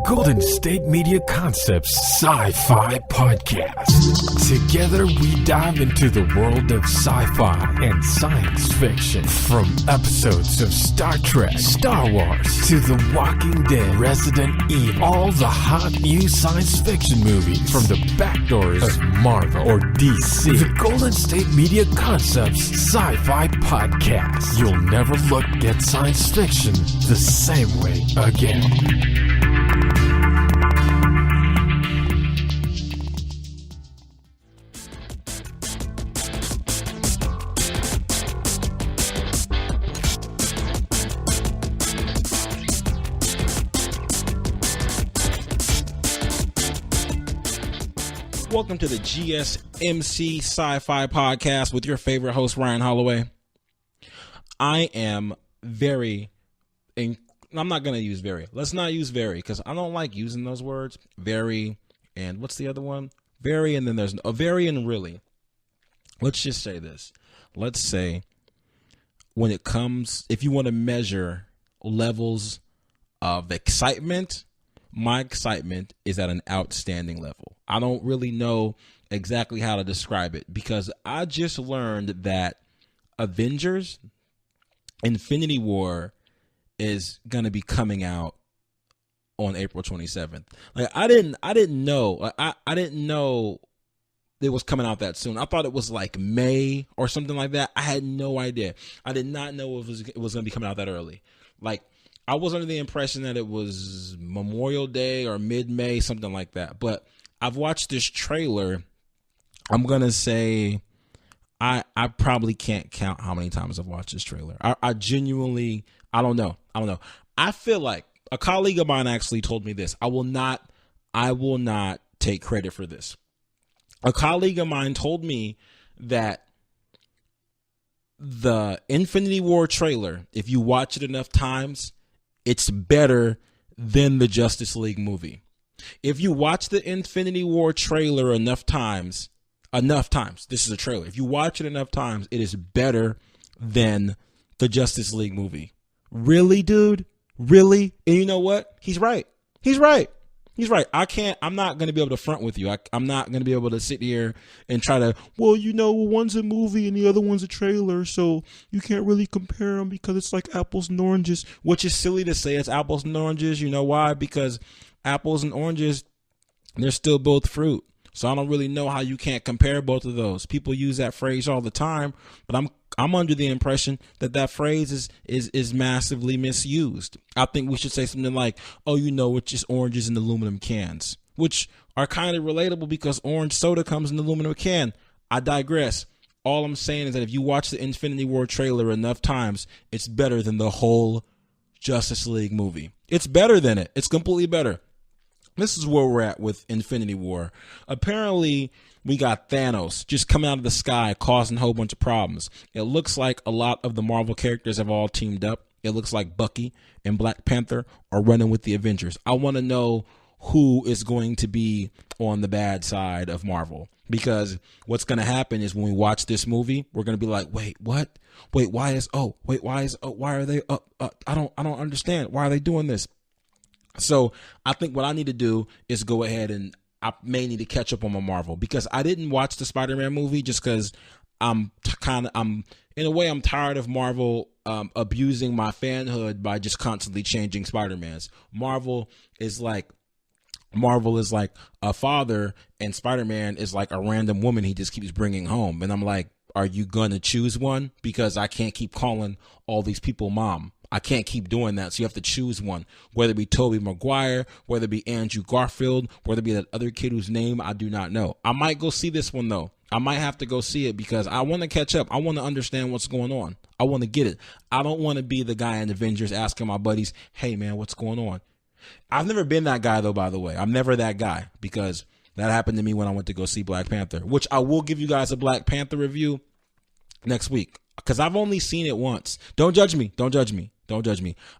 Golden State Media Concepts Sci-Fi Podcast. Together we dive into the world of sci-fi and science fiction. From episodes of Star Trek, Star Wars, to The Walking Dead, Resident Evil, all the hot new science fiction movies from the backdoors of Marvel or DC. The Golden State Media Concepts Sci-Fi Podcast. You'll never look at science fiction the same way again. Welcome to the GSMC Sci-Fi Podcast with your favorite host, Ryan Holloway. I am I'm not going to use very. Let's not use very because I don't like using those words. Very, and what's the other one? Very, and then there's a very and really. Let's just say this. Let's say when it comes, if you want to measure levels of excitement, my excitement is at an outstanding level. I don't really know exactly how to describe it because I just learned that Avengers Infinity War is going to be coming out on April 27th. Like I didn't know. I didn't know it was coming out that soon. I thought it was like May or something like that. I had no idea. I did not know it was going to be coming out that early. Like I was under the impression that it was Memorial Day or mid-May, something like that. But I've watched this trailer. I'm going to say I probably can't count how many times I've watched this trailer. I genuinely, I don't know. I feel like a colleague of mine actually told me this. I will not take credit for this. A colleague of mine told me that the Infinity War trailer, if you watch it enough times, it's better than the Justice League movie. If you watch the Infinity War trailer enough times, this is a trailer. If you watch it enough times, it is better than the Justice League movie. Really, dude? Really? And you know what? He's right. I'm not going to be able to front with you. I'm not going to be able to sit here and try to, well, you know, one's a movie and the other one's a trailer, so you can't really compare them because it's like apples and oranges, which is silly to say it's apples and oranges. You know why? Because apples and oranges, they're still both fruit. So I don't really know how you can't compare both of those. People use that phrase all the time, but I'm under the impression that phrase is massively misused. I think we should say something like, oh, you know, it's just oranges in aluminum cans, which are kind of relatable because orange soda comes in an aluminum can. I digress. All I'm saying is that if you watch the Infinity War trailer enough times, it's better than the whole Justice League movie. It's better than it. It's completely better. This is where we're at with Infinity War. Apparently, we got Thanos just coming out of the sky causing a whole bunch of problems. It looks like a lot of the Marvel characters have all teamed up. It looks like Bucky and Black Panther are running with the Avengers. I want to know who is going to be on the bad side of Marvel. Because what's going to happen is when we watch this movie, we're going to be like, wait, what? Wait, why are they I don't understand. Why are they doing this? So I think what I need to do is go ahead and I may need to catch up on my Marvel because I didn't watch the Spider-Man movie just because I'm in a way I'm tired of Marvel abusing my fanhood by just constantly changing Spider-Mans. Marvel is like a father and Spider-Man is like a random woman he just keeps bringing home. And I'm like, are you going to choose one? Because I can't keep calling all these people mom. I can't keep doing that. So you have to choose one, whether it be Tobey Maguire, whether it be Andrew Garfield, whether it be that other kid whose name I do not know. I might go see this one, though. I might have to go see it because I want to catch up. I want to understand what's going on. I want to get it. I don't want to be the guy in Avengers asking my buddies, hey, man, what's going on? I've never been that guy, though, by the way. I'm never that guy because that happened to me when I went to go see Black Panther, which I will give you guys a Black Panther review next week because I've only seen it once. Don't judge me.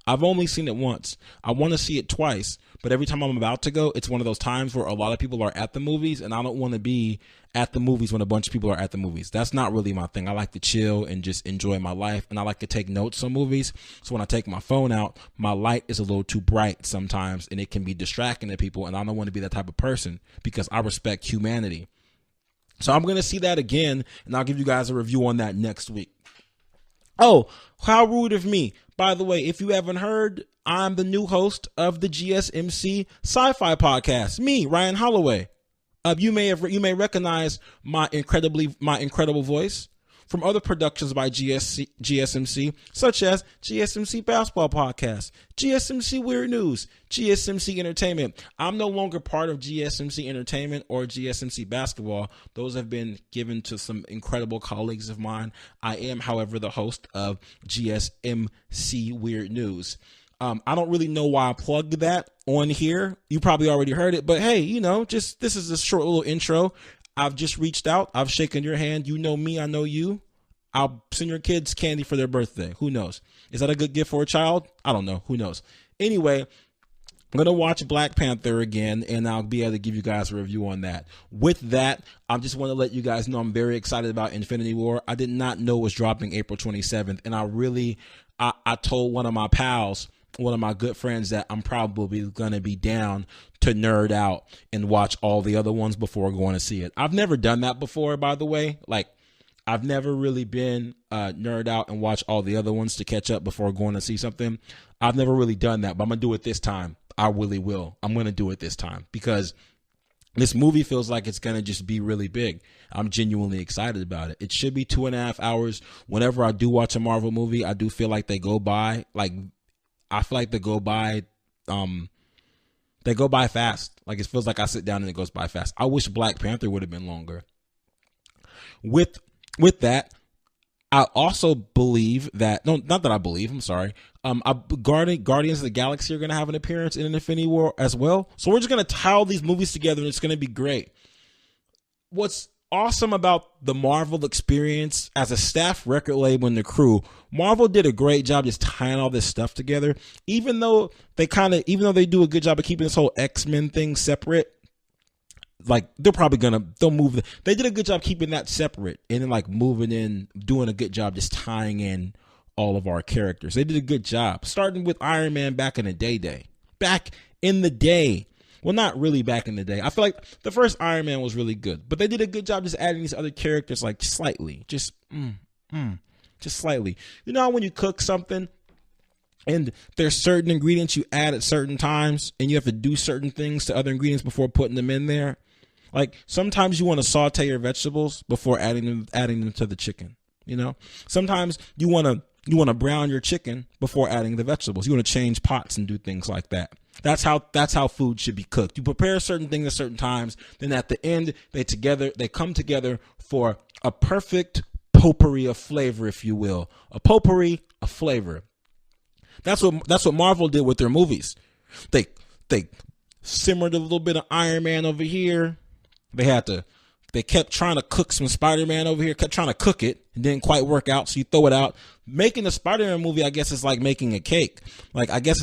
I've only seen it once. I want to see it twice, but every time I'm about to go, it's one of those times where a lot of people are at the movies, and I don't want to be at the movies when a bunch of people are at the movies. That's not really my thing. I like to chill and just enjoy my life, and I like to take notes on movies. So when I take my phone out, my light is a little too bright sometimes, and it can be distracting to people, and I don't want to be that type of person because I respect humanity. So I'm going to see that again, and I'll give you guys a review on that next week. Oh, how rude of me. By the way, if you haven't heard, I'm the new host of the GSMC Sci-Fi podcast. Me, Ryan Holloway. You may recognize my incredible voice from other productions by GSMC, such as GSMC Basketball Podcast, GSMC Weird News, GSMC Entertainment. I'm no longer part of GSMC Entertainment or GSMC Basketball. Those have been given to some incredible colleagues of mine. I am, however, the host of GSMC Weird News. I don't really know why I plugged that on here. You probably already heard it, but hey, this is a short little intro. I've just reached out. I've shaken your hand. You know me. I know you. I'll send your kids candy for their birthday. Who knows? Is that a good gift for a child? I don't know. Who knows? Anyway, I'm going to watch Black Panther again, and I'll be able to give you guys a review on that. With that, I just want to let you guys know I'm very excited about Infinity War. I did not know it was dropping April 27th, and I told one of my pals, one of my good friends, that I'm probably going to be down to nerd out and watch all the other ones before going to see it. I've never done that before, by the way. Like, I've never really been nerd out and watch all the other ones to catch up before going to see something. I've never really done that, but I'm going to do it this time. I really will. I'm going to do it this time because this movie feels like it's going to just be really big. I'm genuinely excited about it. It should be 2.5 hours. Whenever I do watch a Marvel movie, I do feel like they go by fast. Like, it feels like I sit down and it goes by fast. I wish Black Panther would have been longer. With that, I also believe that, no, not that I believe, I'm sorry. Guardians of the Galaxy are going to have an appearance in Infinity War as well. So we're just going to tie all these movies together and it's going to be great. What's awesome about the Marvel experience as a staff, record label, and the crew, Marvel did a great job just tying all this stuff together. Even though they do a good job of keeping this whole X-Men thing separate, like they'll move. They did a good job keeping that separate and then like moving in, doing a good job just tying in all of our characters. They did a good job, starting with Iron Man back in the day. Well, not really back in the day. I feel like the first Iron Man was really good, but they did a good job just adding these other characters like slightly, just slightly. You know how when you cook something and there's certain ingredients you add at certain times and you have to do certain things to other ingredients before putting them in there? Like sometimes you want to saute your vegetables before adding them to the chicken. Sometimes you want to brown your chicken before adding the vegetables. You want to change pots and do things like that. That's how food should be cooked. You prepare certain things at certain times, then at the end they come together for a perfect potpourri of flavor, if you will. A potpourri of flavor. That's what Marvel did with their movies. They simmered a little bit of Iron Man over here. They kept trying to cook some Spider-Man over here, kept trying to cook it. It didn't quite work out, so you throw it out. Making a Spider-Man movie, I guess, is like making a cake. Like, I guess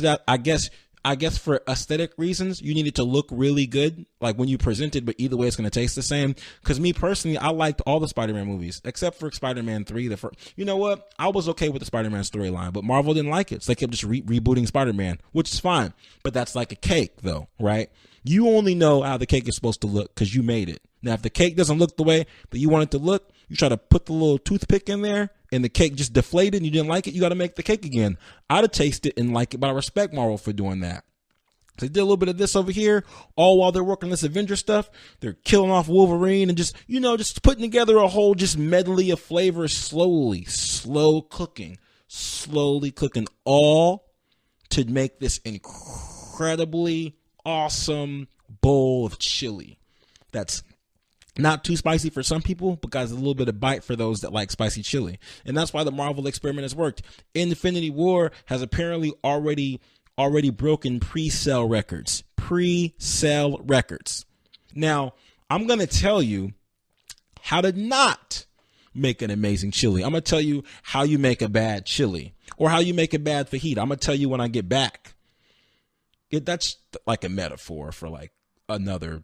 for aesthetic reasons, you need it to look really good, like when you present it, but either way, it's going to taste the same. Because me personally, I liked all the Spider-Man movies, except for Spider-Man 3. You know what? I was okay with the Spider-Man storyline, but Marvel didn't like it. So they kept just rebooting Spider-Man, which is fine. But that's like a cake, though, right? You only know how the cake is supposed to look because you made it. Now, if the cake doesn't look the way that you want it to look, you try to put the little toothpick in there and the cake just deflated and you didn't like it, you got to make the cake again. I'd have tasted it and like it, but I respect Marvel for doing that. So they did a little bit of this over here, all while they're working this Avengers stuff. They're killing off Wolverine and just putting together a whole just medley of flavors slowly cooking, all to make this incredibly awesome bowl of chili. That's not too spicy for some people, but guys, a little bit of bite for those that like spicy chili. And that's why the Marvel experiment has worked. Infinity War has apparently already broken pre-sale records. Now, I'm going to tell you how to not make an amazing chili. I'm going to tell you how you make a bad chili or how you make a bad fajita. I'm going to tell you when I get back. that's like a metaphor for like another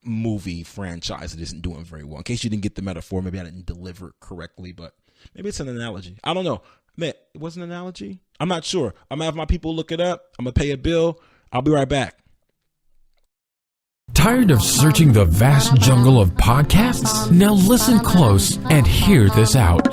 movie franchise that isn't doing very well. In case you didn't get the metaphor, maybe I didn't deliver it correctly, but maybe it's an analogy. I don't know. Man, it was an analogy? I'm not sure. I'm going to have my people look it up. I'm going to pay a bill. I'll be right back. Tired of searching the vast jungle of podcasts? Now listen close and hear this out.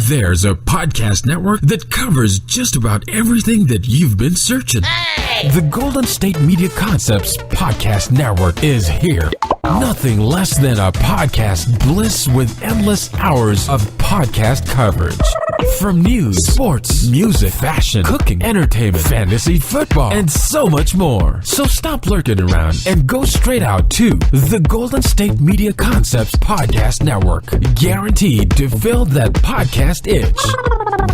There's a podcast network that covers just about everything that you've been searching. The Golden State Media Concepts Podcast Network is here. Nothing less than a podcast bliss with endless hours of podcast coverage. From news, sports, music, fashion, cooking, entertainment, fantasy, football, and so much more. So stop lurking around and go straight out to the Golden State Media Concepts Podcast Network. Guaranteed to fill that podcast itch.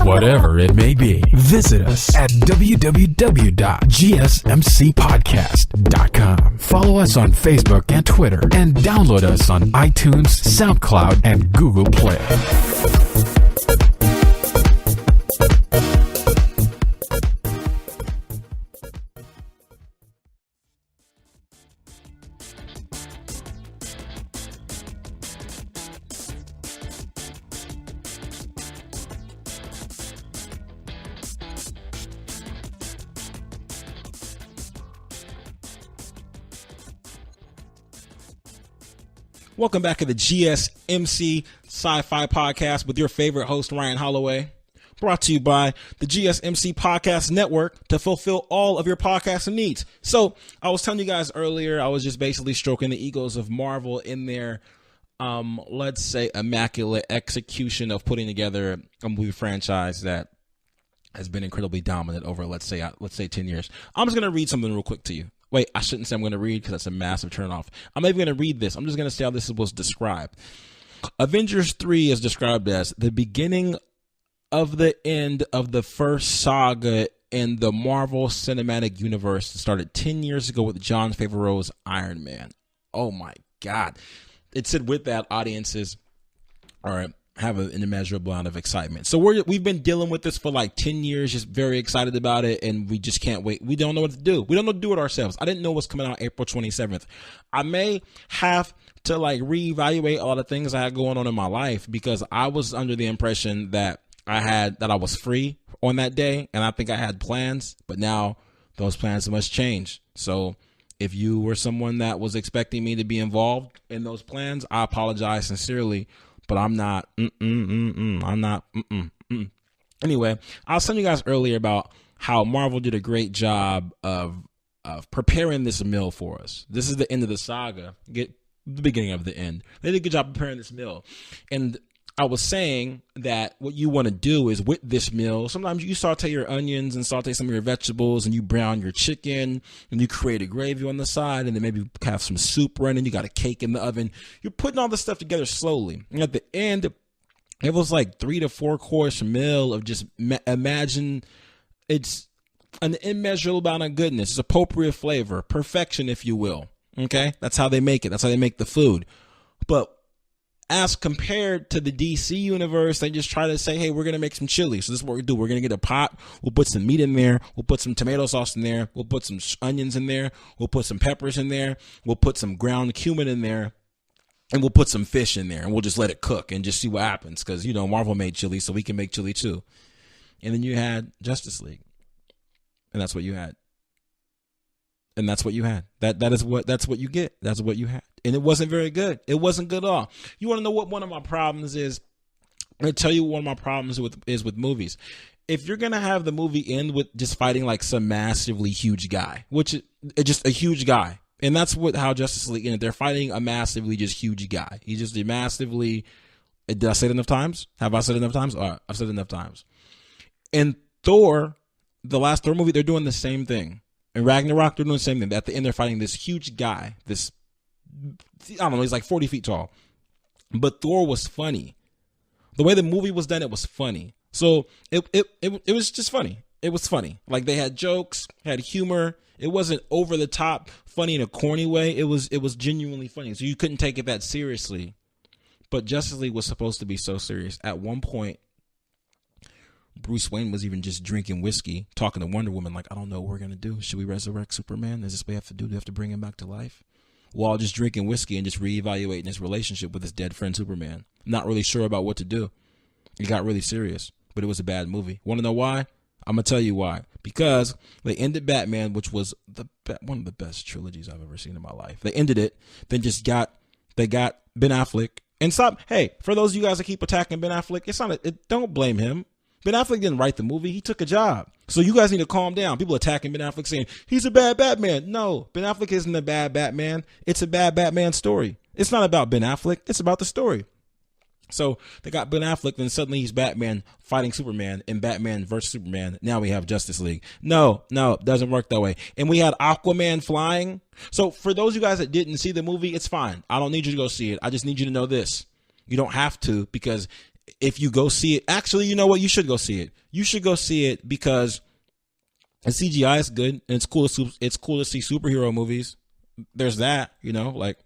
Whatever it may be. Visit us at www.gsmcpodcast.com. Follow us on Facebook and Twitter, and download us on iTunes, SoundCloud, and Google Play. Welcome back to the GSMC Sci-Fi Podcast with your favorite host, Ryan Holloway. Brought to you by the GSMC Podcast Network to fulfill all of your podcasting needs. So I was telling you guys earlier, I was just basically stroking the egos of Marvel in their, let's say, immaculate execution of putting together a movie franchise that has been incredibly dominant over, let's say 10 years. I'm just going to read something real quick to you. Wait, I shouldn't say I'm going to read because that's a massive turnoff. I'm not even going to read this. I'm just going to say how this was described. Avengers 3 is described as the beginning of the end of the first saga in the Marvel Cinematic Universe that started 10 years ago with Jon Favreau's Iron Man. Oh my God. It said with that, audiences are have an immeasurable amount of excitement. So we've been dealing with this for like 10 years, just very excited about it, and we just can't wait. We don't know what to do. We don't know what to do it ourselves. I didn't know what's coming out April 27th. I may have to like reevaluate a lot of things I had going on in my life because I was under the impression that I was free on that day, and I think I had plans, but now those plans must change. So if you were someone that was expecting me to be involved in those plans, I apologize sincerely. But I'm not. I'm not. Anyway, I was telling you guys earlier about how Marvel did a great job of preparing this meal for us. This is the end of the saga. Get the beginning of the end. They did a good job preparing this meal, and I was saying that what you want to do is with this meal, sometimes you saute your onions and saute some of your vegetables and you brown your chicken and you create a gravy on the side and then maybe have some soup running. You got a cake in the oven. You're putting all this stuff together slowly. And at the end, it was like 3 to 4 course meal of just imagine it's an immeasurable amount of goodness. It's appropriate flavor, perfection, if you will. Okay. That's how they make it. That's how they make the food. But as compared to the DC universe, they just try to say, hey, we're going to make some chili. So this is what we do. We're going to get a pot. We'll put some meat in there. We'll put some tomato sauce in there. We'll put some onions in there. We'll put some peppers in there. We'll put some ground cumin in there. And we'll put some fish in there. And we'll just let it cook and just see what happens. Because, you know, Marvel made chili, so we can make chili too. And then you had Justice League. And that's what you had. And that's what you had. That's what you get. That's what you had. And it wasn't very good. It wasn't good at all. You want to know what one of my problems is? I'm going to tell you what one of my problems is with movies. If you're going to have the movie end with just fighting like some massively huge guy, which is just a huge guy. And that's how Justice League ended. They're fighting a massively just huge guy. He's just a massively, did I say it enough times? Have I said it enough times? I've said it enough times. In Thor, the last Thor movie, they're doing the same thing. In Ragnarok, they're doing the same thing. At the end, they're fighting this huge guy. This, I don't know, he's like 40 feet tall. But Thor was funny. The way the movie was done, it was funny. So it was just funny. It was funny. Like they had jokes, had humor. It wasn't over the top funny in a corny way. It was genuinely funny. So you couldn't take it that seriously. But Justice League was supposed to be so serious. At one point, Bruce Wayne was even just drinking whiskey, talking to Wonder Woman, like, I don't know what we're going to do. Should we resurrect Superman? Is this what we have to do? Do we have to bring him back to life? While just drinking whiskey and just reevaluating his relationship with his dead friend Superman. Not really sure about what to do. It got really serious, but it was a bad movie. Want to know why? I'm going to tell you why. Because they ended Batman, which was one of the best trilogies I've ever seen in my life. They ended it, then they got Ben Affleck. And stop, hey, for those of you guys that keep attacking Ben Affleck, don't blame him. Ben Affleck didn't write the movie. He took a job. So you guys need to calm down. People attacking Ben Affleck saying, he's a bad Batman. No, Ben Affleck isn't a bad Batman. It's a bad Batman story. It's not about Ben Affleck. It's about the story. So they got Ben Affleck, then suddenly he's Batman fighting Superman in Batman versus Superman. Now we have Justice League. No, it doesn't work that way. And we had Aquaman flying. So for those of you guys that didn't see the movie, it's fine. I don't need you to go see it. I just need you to know this. You don't have to, because if you go see it, actually, you know what? You should go see it. You should go see it because the CGI is good and it's cool to see superhero movies. There's that, like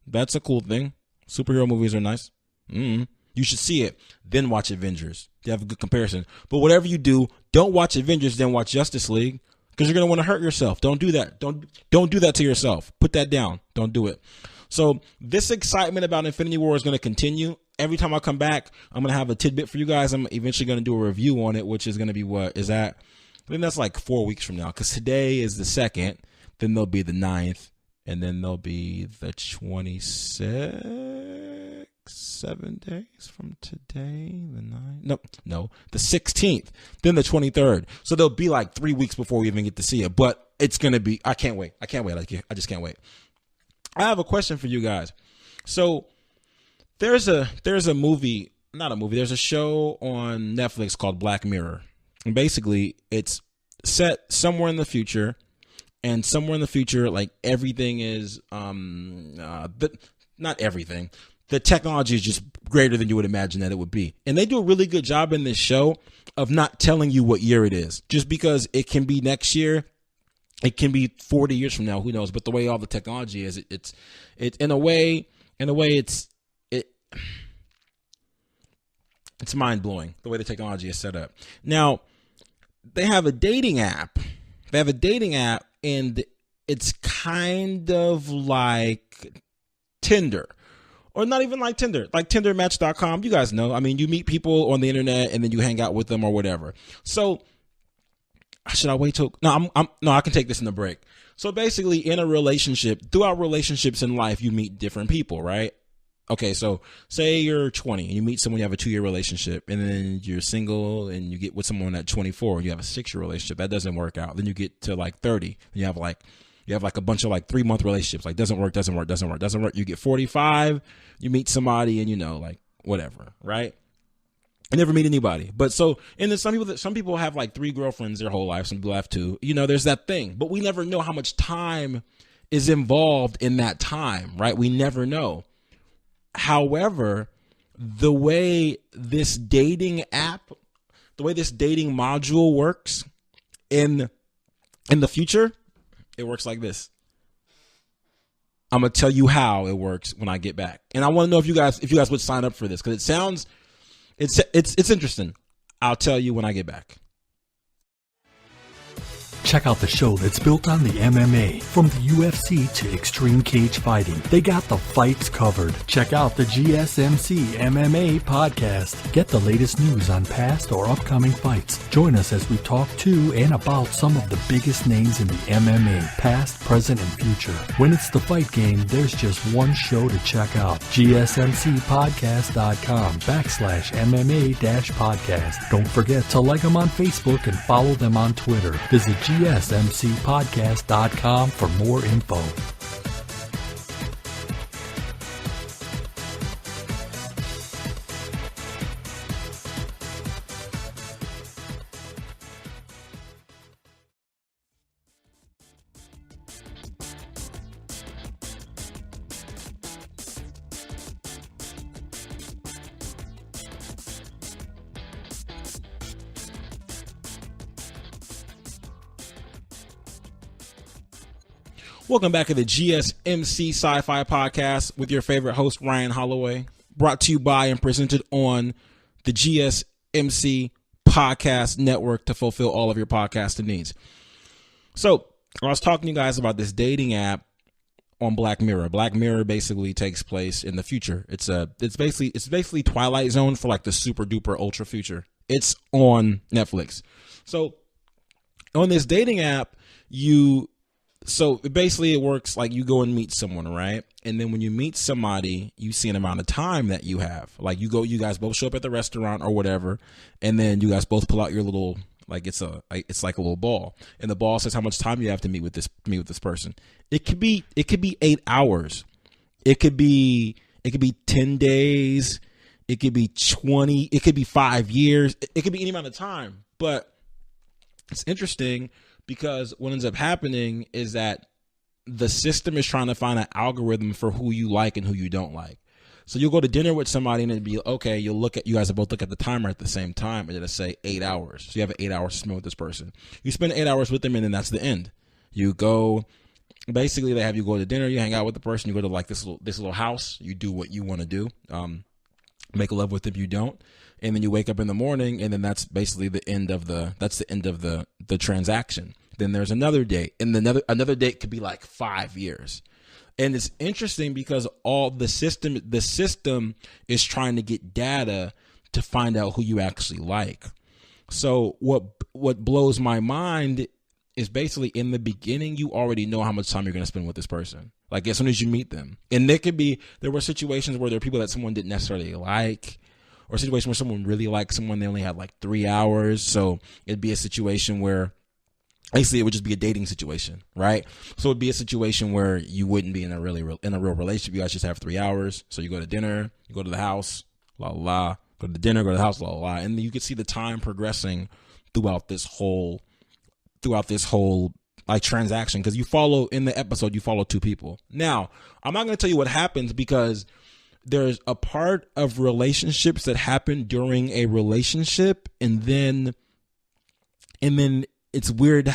that's a cool thing. Superhero movies are nice. You should see it, then watch Avengers. You have a good comparison. But whatever you do, don't watch Avengers, then watch Justice League, because you're gonna want to hurt yourself. Don't do that. Don't do that to yourself. Put that down. Don't do it. So this excitement about Infinity War is going to continue. Every time I come back, I'm going to have a tidbit for you guys. I'm eventually going to do a review on it, which is going to be I think that's like 4 weeks from now, because today is the 2nd, then there'll be the 9th, and then there'll be the 26th, 7 days from today, the 9th, no, the 16th, then the 23rd. So there'll be like 3 weeks before we even get to see it, but it's going to be, I can't wait. I just can't wait. I have a question for you guys. So there's a movie, not a movie, there's a show on Netflix called Black Mirror. And basically it's set somewhere in the future, and somewhere in the future, like everything is, not everything. The technology is just greater than you would imagine that it would be. And they do a really good job in this show of not telling you what year it is, just because it can be next year. It can be 40 years from now, who knows? But the way all the technology is, it's in a way, it's mind blowing the way the technology is set up. Now, they have a dating app. And it's kind of like Tinder, or not even like Tinder, like TinderMatch.com. You guys know. I mean, you meet people on the internet and then you hang out with them or whatever. So, should I wait till? No, I can take this in the break. So basically, in a relationship, throughout relationships in life, you meet different people, right? Okay, so say you're 20 and you meet someone, you have a 2-year relationship, and then you're single and you get with someone at 24 and you have a 6-year relationship. That doesn't work out. Then you get to like 30 and you have like a bunch of like 3-month relationships. Like doesn't work. You get 45, you meet somebody and like whatever, right? I never meet anybody. But so, and then some people have like 3 girlfriends their whole life. Some people have 2. There's that thing. But we never know how much time is involved in that time, right? We never know. However, the way this dating module works in the future, it works like this. I'm going to tell you how it works when I get back. And I want to know if you guys would sign up for this, because it sounds, it's interesting. I'll tell you when I get back. Check out the show that's built on the MMA. From the UFC to extreme cage fighting, they got the fights covered. Check out the GSMC MMA podcast. Get the latest news on past or upcoming fights. Join us as we talk to and about some of the biggest names in the MMA, past, present, and future. When it's the fight game, there's just one show to check out. GSMCpodcast.com/MMA-podcast. Don't forget to like them on Facebook and follow them on Twitter. Visit GSMCpodcast.com for more info. Welcome back to the GSMC Sci-Fi Podcast with your favorite host, Ryan Holloway, brought to you by and presented on the GSMC podcast network to fulfill all of your podcasting needs. So I was talking to you guys about this dating app on Black Mirror. Black Mirror basically takes place in the future. It's basically Twilight Zone for like the super duper ultra future. It's on Netflix. So on this dating app, basically it works like you go and meet someone, right? And then when you meet somebody, you see an amount of time that you have. Like you guys both show up at the restaurant or whatever, and then you guys both pull out your little, like it's like a little ball, and the ball says how much time you have to meet with this person. It could be 8 hours. It could be 10 days. It could be 20. It could be 5 years. It could be any amount of time. But it's interesting because what ends up happening is that the system is trying to find an algorithm for who you like and who you don't like. So you'll go to dinner with somebody and it'd be okay. You guys will both look at the timer at the same time and it'll say 8 hours. So you have 8 hours to spend with this person. You spend 8 hours with them and then that's the end. You go, basically they have you go to dinner, you hang out with the person, you go to like this little house, you do what you want to do, make love with them, you don't. And then you wake up in the morning and then that's basically the end of the transaction. Then there's another date, and another date could be like 5 years. And it's interesting because all the system is trying to get data to find out who you actually like. So what blows my mind is basically in the beginning, you already know how much time you're going to spend with this person. Like as soon as you meet them. And there were situations where there are people that someone didn't necessarily like, or a situation where someone really liked someone, they only had like 3 hours. So it'd be a situation where basically it would just be a dating situation, right? So it'd be a situation where you wouldn't be in a real relationship. You guys just have 3 hours. So you go to dinner, you go to the house, la la, go to the dinner, go to the house, la la, and you could see the time progressing throughout this whole like transaction, because you follow two people. Now, I'm not going to tell you what happens because there's a part of relationships that happen during a relationship, and then it's weird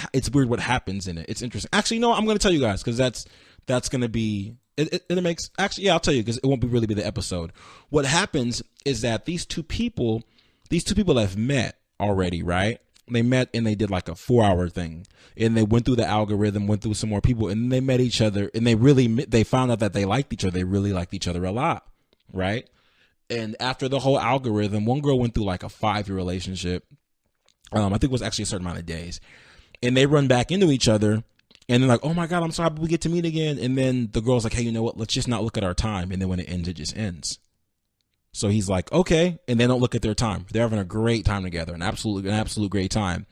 what happens in it. It's interesting. Actually, no, I'm going to tell you guys because that's going to be it makes actually, yeah, I'll tell you because it won't really be the episode. What happens is that these two people have met already, right? They met and they did like a 4-hour thing, and they went through the algorithm, went through some more people, and they met each other, and they found out that they liked each other. They really liked each other a lot, right? And after the whole algorithm, one girl went through like a 5-year relationship. I think it was actually a certain amount of days, and they run back into each other, and they're like, "Oh my God, I'm so happy we get to meet again." And then the girl's like, "Hey, you know what? Let's just not look at our time." And then when it ends, it just ends. So he's like, "Okay," and they don't look at their time. They're having a great time together, an absolute great time.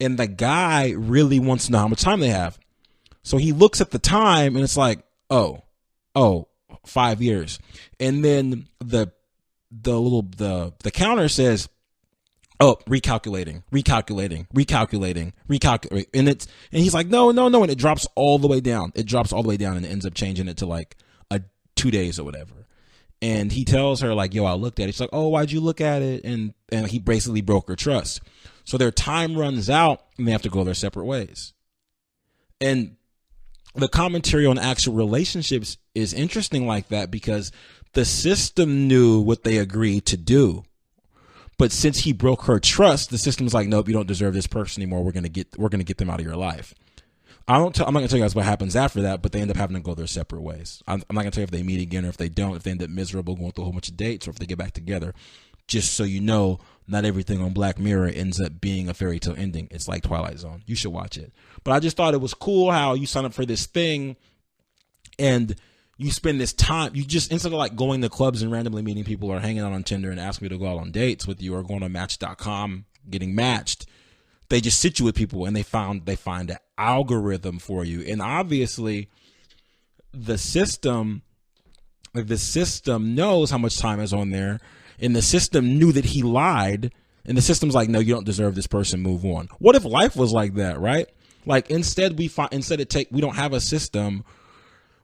And the guy really wants to know how much time they have. So he looks at the time, and it's like, oh, 5 years. And then the counter says, "Oh, recalculating. And he's like, no. And it drops all the way down. And it ends up changing it to like 2 days or whatever. And he tells her like, "Yo, I looked at it." She's like, "Oh, why'd you look at it?" And he basically broke her trust. So their time runs out and they have to go their separate ways. And the commentary on actual relationships is interesting like that because the system knew what they agreed to do. But since he broke her trust, the system's like, "Nope, you don't deserve this person anymore. We're gonna get them out of your life." I'm not gonna tell you guys what happens after that, but they end up having to go their separate ways. I'm not gonna tell you if they meet again or if they don't, if they end up miserable going through a whole bunch of dates, or if they get back together. Just so you know, not everything on Black Mirror ends up being a fairy tale ending. It's like Twilight Zone. You should watch it. But I just thought it was cool how you sign up for this thing and you spend this time, you just, instead of like going to clubs and randomly meeting people or hanging out on Tinder and asking me to go out on dates with you or going to Match.com, getting matched, they just sit you with people and they find an algorithm for you. And obviously the system knows how much time is on there, and the system knew that he lied, and the system's like, "No, you don't deserve this person, move on." What if life was like that, right? Like instead we don't have a system.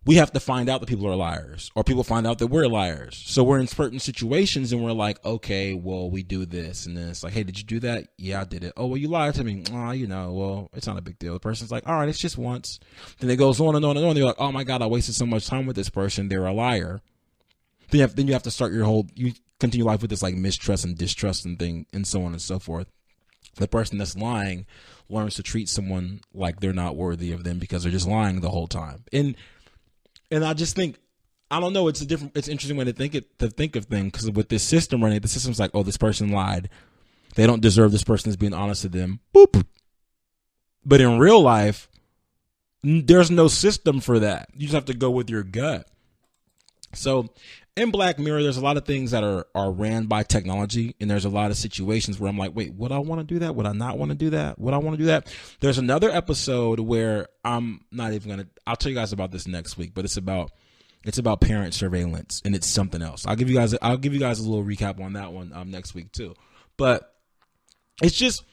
We have to find out that people are liars, or people find out that we're liars. So we're in certain situations and we're like, "Okay, well, we do this." And then it's like, "Hey, did you do that?" "Yeah, I did it." "Oh, well, you lied to me." "Oh, well, it's not a big deal." The person's like, "All right, it's just once." Then it goes on and on and on. They're like, "Oh my God, I wasted so much time with this person. They're a liar." Then you have to start you continue life with this like mistrust and distrust and thing and so on and so forth. the person that's lying learns to treat someone like they're not worthy of them because they're just lying the whole time. And I just think, I don't know, it's an interesting way to think of things, because with this system running, the system's like, oh, this person lied. They don't deserve this person is being honest to them. Boop. But in real life, there's no system for that. You just have to go with your gut. So in Black Mirror, there's a lot of things that are ran by technology, and there's a lot of situations where I'm like, wait, would I want to do that? Would I not want to do that? Would I want to do that? There's another episode where I'm not even going to, I'll tell you guys about this next week, but it's about parent surveillance, and it's something else. I'll give you guys a little recap on that one next week too. But it's just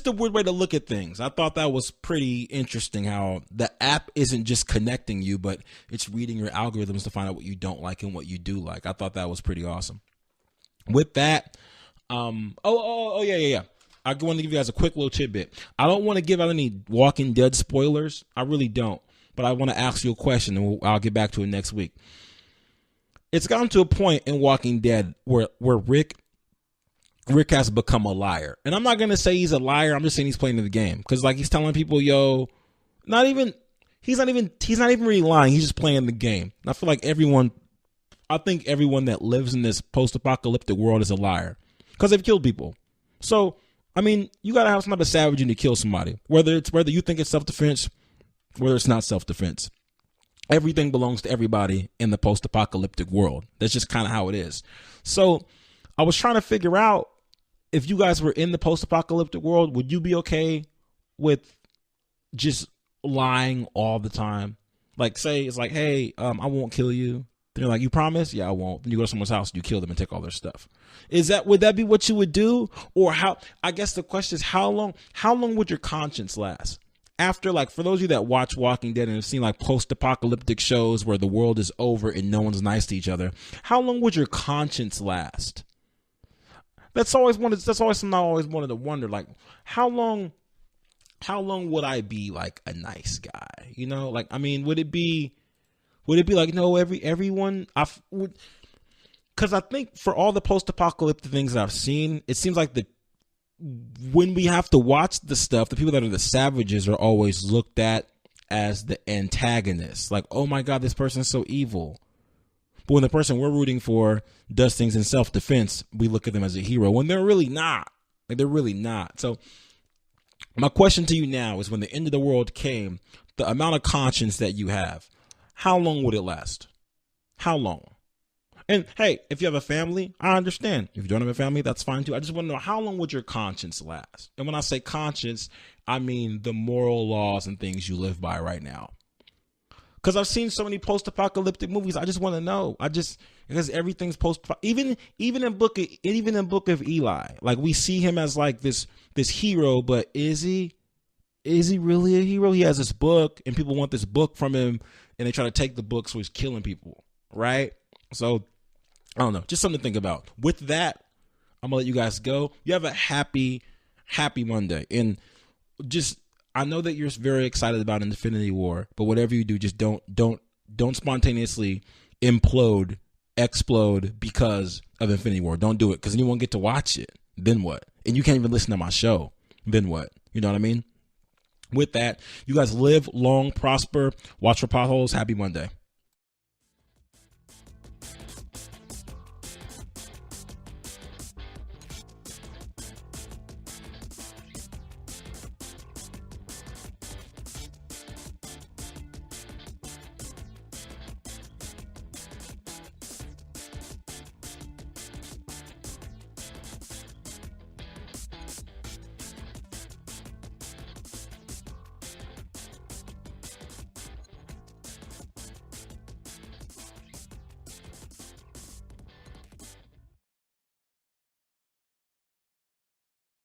a weird way to look at things. I thought that was pretty interesting, how the app isn't just connecting you, but it's reading your algorithms to find out what you don't like and what you do like. I thought that was pretty awesome. With that, yeah. I want to give you guys a quick little tidbit. I don't want to give out any Walking Dead spoilers. I really don't. But I want to ask you a question, and I'll get back to it next week. It's gotten to a point in Walking Dead where Rick has become a liar. And I'm not going to say he's a liar. I'm just saying he's playing the game. Because like he's telling people, he's not even really lying. He's just playing the game. And I feel like everyone that lives in this post-apocalyptic world is a liar. Because they've killed people. So, I mean, you got to have some type of savage in to kill somebody. Whether you think it's self-defense, whether it's not self-defense. Everything belongs to everybody in the post-apocalyptic world. That's just kind of how it is. So I was trying to figure out, if you guys were in the post-apocalyptic world, would you be okay with just lying all the time? Like, say it's like, hey, I won't kill you. Then you're like, you promise? Yeah, I won't. Then you go to someone's house, you kill them and take all their stuff. Would that be what you would do? Or how? I guess the question is, how long would your conscience last? After, like, for those of you that watch Walking Dead and have seen like post-apocalyptic shows where the world is over and no one's nice to each other, how long would your conscience last? That's always something I always wanted to wonder. Like, how long would I be like a nice guy? Like, I mean, would it be like, no, everyone would? Because I think for all the post-apocalyptic things that I've seen, it seems like when we have to watch the stuff, the people that are the savages are always looked at as the antagonists. Like, oh my God, this person's so evil. But when the person we're rooting for does things in self-defense, we look at them as a hero when they're really not. Like, they're really not. So my question to you now is, when the end of the world came, the amount of conscience that you have, how long would it last? How long? And hey, if you have a family, I understand. If you don't have a family, that's fine too. I just want to know, how long would your conscience last? And when I say conscience, I mean the moral laws and things you live by right now. Because I've seen so many post-apocalyptic movies. I just want to know. Because everything's even in Book of Eli, like, we see him as like this hero, but is he really a hero? He has this book, and people want this book from him, and they try to take the book, so he's killing people, right? So I don't know, just something to think about. With that, I'm gonna let you guys go. You have a happy Monday, and just, I know that you're very excited about Infinity War, but whatever you do, just don't spontaneously explode because of Infinity War. Don't do it, because then you won't get to watch it. Then what? And you can't even listen to my show. Then what? You know what I mean? With that, you guys live long, prosper, watch for potholes. Happy Monday.